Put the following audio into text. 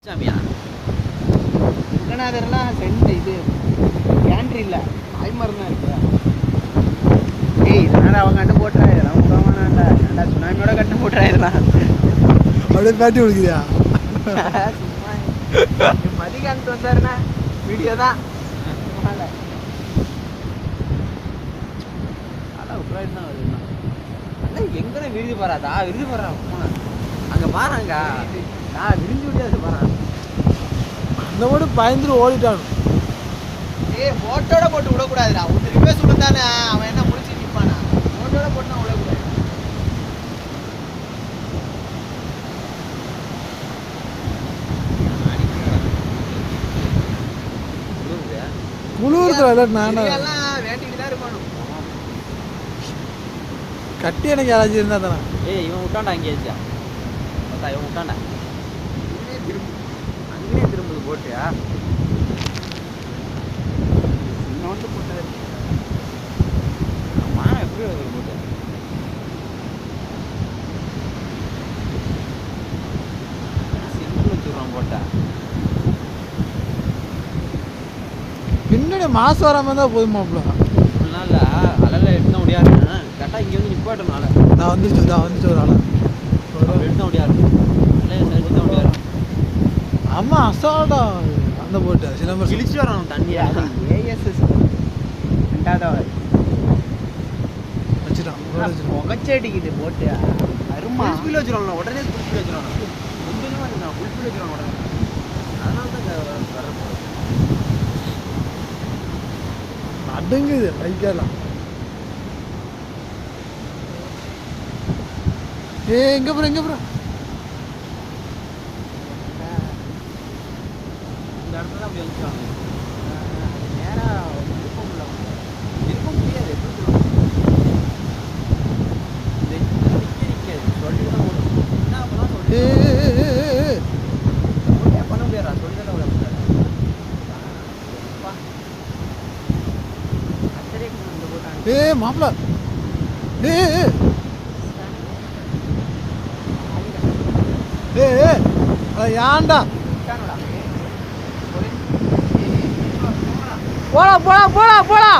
சாமியா விருதுநகர்லாம் send இது gantry இல்லை தாய்மரம் தான் இருக்கு. ஏய் இதனால் அவங்க கண்டு போட்டுறா இதெல்லாம் விடாமண்ணா ஏன்டா சுனாமியோட கண்டு போட்டுறா இதெல்லாம் அப்படியே பேட்டி கொடுக்குறியா சும்மா மதிகாந்த் வந்தாருண்ணா வீடியோ தான் அதான் உட்ராய்டு தான் வருதுண்ணா அண்ணா எங்கே விருது போறாதா விருது போடுறா அங்கே பாருங்க நான் விரிஞ்சு விட்டியாது பாரு அந்த கூட பயந்துட்டு ஓடிட்டானு. ஏய் போட்டோட போட்டு விடக்கூடாதுடா ஒன்று ரிக்வெஸ்ட் விடுந்தானே அவன் என்ன முடிச்சு நிற்பானா போட்டோட போட்டு நான் விடக்கூடாது. குளிர்ல நானும் வேண்டிட்டு தான் இருக்கணும். கட்டி எனக்கு யாராச்சும் இருந்தா தானே. ஏய் இவன் விட்டான்டா அங்கே இருந்துச்சா பார்த்தா இவன் விட்டான்டா அங்கேயே திரும்புது போட்டியா இன்னொன்று போட்டாரு ஆமாம் எப்படி வருது போட்டு சிம்பிள் வச்சுருவான் போட்டா பின்னாடி மாசம் வராம தான் போதுமாப்ல. அப்படிலாம் இல்லை அதெல்லாம் எடுத்து முடியாது கரெக்டாக இங்கே வந்து நிப்பாட்டனால நான் வந்துச்சு ஒரு ஆளா எடுத்து முடியாது எடுத்து முடியாது. அம்மா அசால்டா அந்த போட்டு சிலம்பரம் கிழிச்சு வரணும் தண்ணியா ஏஎஸ்எஸ் ரெண்டாவது வச்சுட்டான் புகைச்சடிக்குது போட்டு அருமா ஃபுல் வச்சுருவாங்க உடனே ஃபுல் வச்சுருவாங்க கொஞ்சமாக இருந்தா ஃபுல் வச்சுருவாங்க உடனே அதனால தான் வர அடுங்குது பைக்கெல்லாம். எங்க ப்ரோ இந்த இடத்துல அப்படி வந்துச்சுவாங்க நேராக இருக்க முடியாது எப்படி சொல்லிட்டு தான் ஓடும் என்ன அப்பதான் சொல்லி பண்ண முடியாதா சொல்லி தான் விட முடியாது. மாப்பிள ஏன்டா போடா போடா போடா போடா